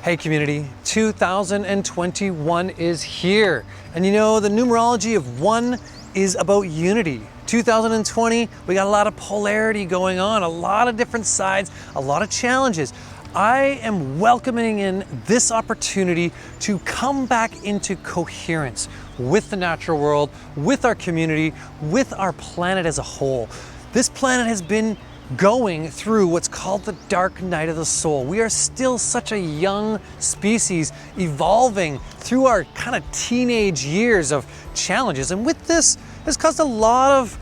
Hey community, 2021 is here. And you know, the numerology of 1 is about unity. 2020, we got a lot of polarity going on, a lot of different sides, a lot of challenges. I am welcoming in this opportunity to come back into coherence with the natural world, with our community, with our planet as a whole. This planet has been going through what's called the dark night of the soul. We are still such a young species evolving through our kind of teenage years of challenges. And with this, has caused a lot of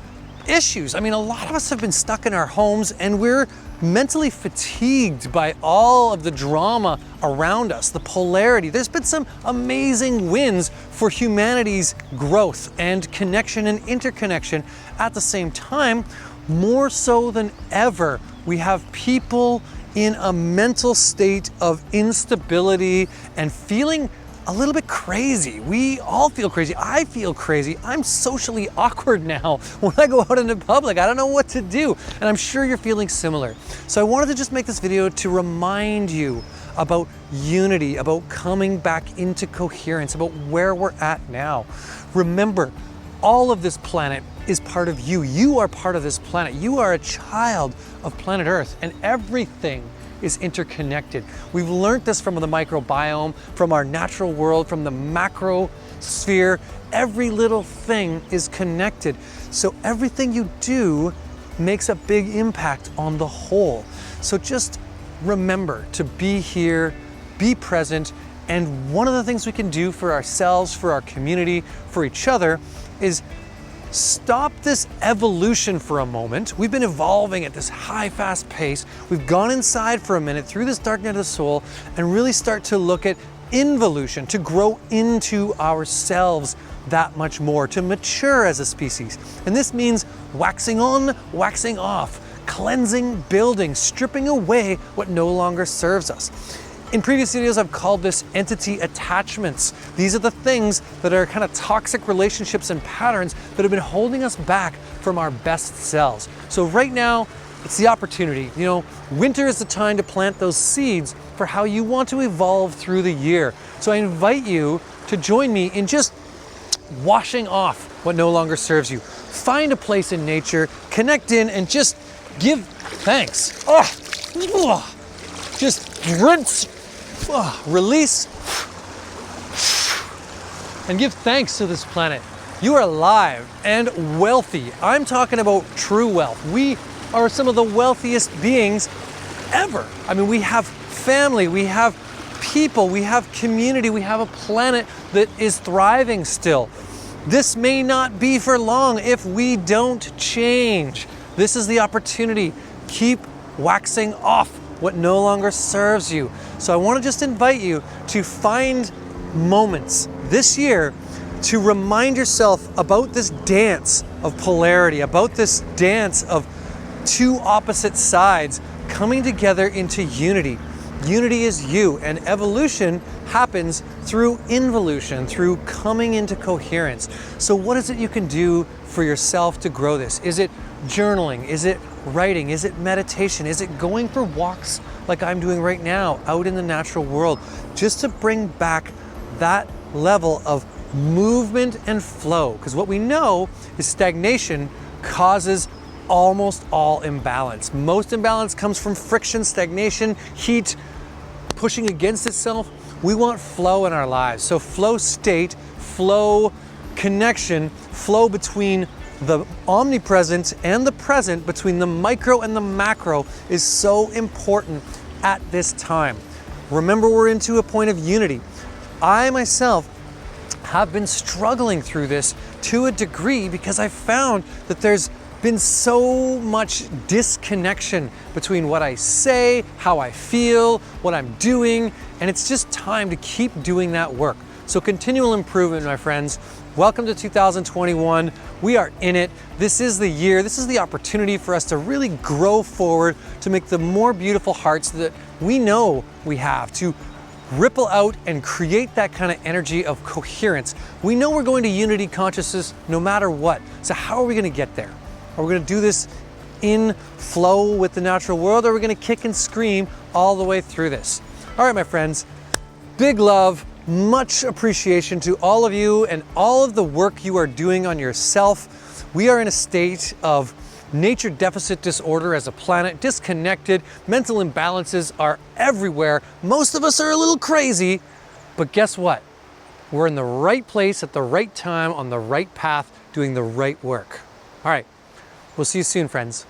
issues. I mean, a lot of us have been stuck in our homes and we're mentally fatigued by all of the drama around us, the polarity. There's been some amazing wins for humanity's growth and connection and interconnection. At the same time, more so than ever, we have people in a mental state of instability and feeling a little bit crazy. We all feel crazy. I feel crazy. I'm socially awkward now when I go out into public. I don't know what to do. And I'm sure you're feeling similar. So I wanted to just make this video to remind you about unity, about coming back into coherence, about where we're at now. Remember, all of this planet is part of you. You are part of this planet. You are a child of planet Earth, and everything is interconnected. We've learned this from the microbiome, from our natural world, from the macro sphere. Every little thing is connected. So everything you do makes a big impact on the whole. So just remember to be here, be present, and one of the things we can do for ourselves, for our community, for each other is stop this evolution for a moment. We've been evolving at this high, fast pace. We've gone inside for a minute through this dark night of the soul and really start to look at involution, to grow into ourselves that much more, to mature as a species. And this means waxing on, waxing off, cleansing, building, stripping away what no longer serves us. In previous videos, I've called this entity attachments. These are the things that are kind of toxic relationships and patterns that have been holding us back from our best selves. So right now, it's the opportunity. You know, winter is the time to plant those seeds for how you want to evolve through the year. So I invite you to join me in just washing off what no longer serves you. Find a place in nature, connect in, and just give thanks. Just rinse, release, and give thanks to this planet. You are alive and wealthy. I'm talking about true wealth. We are some of the wealthiest beings ever. I mean, we have family, we have people, we have community, we have a planet that is thriving still. This may not be for long if we don't change. This is the opportunity. Keep waxing off what no longer serves you. So I want to just invite you to find moments this year to remind yourself about this dance of polarity, about this dance of two opposite sides coming together into unity. Unity is you, and evolution happens through involution, through coming into coherence. So what is it you can do for yourself to grow this? Is it journaling? Is it writing? Is it meditation? Is it going for walks like I'm doing right now out in the natural world, just to bring back that level of movement and flow? Because what we know is stagnation causes almost all imbalance. Most imbalance comes from friction, stagnation, heat, pushing against itself. We want flow in our lives. So flow state, flow connection, flow between the omnipresent and the present, between the micro and the macro, is so important at this time. Remember, we're into a point of unity. I myself have been struggling through this to a degree because I found that there's been so much disconnection between what I say, how I feel, what I'm doing, and it's just time to keep doing that work. So continual improvement, my friends. Welcome to 2021. We are in it. This is the year. This is the opportunity for us to really grow forward, to make the more beautiful hearts that we know we have, to ripple out and create that kind of energy of coherence. We know we're going to unity consciousness no matter what. So how are we going to get there? Are we going to do this in flow with the natural world, or are we going to kick and scream all the way through this? All right, my friends, Big love, much appreciation to all of you and all of the work you are doing on yourself. We are in a state of nature deficit disorder as a planet, disconnected, mental imbalances are everywhere. Most of us are a little crazy, but guess what? We're in the right place at the right time, on the right path, doing the right work. All right, we'll see you soon, friends.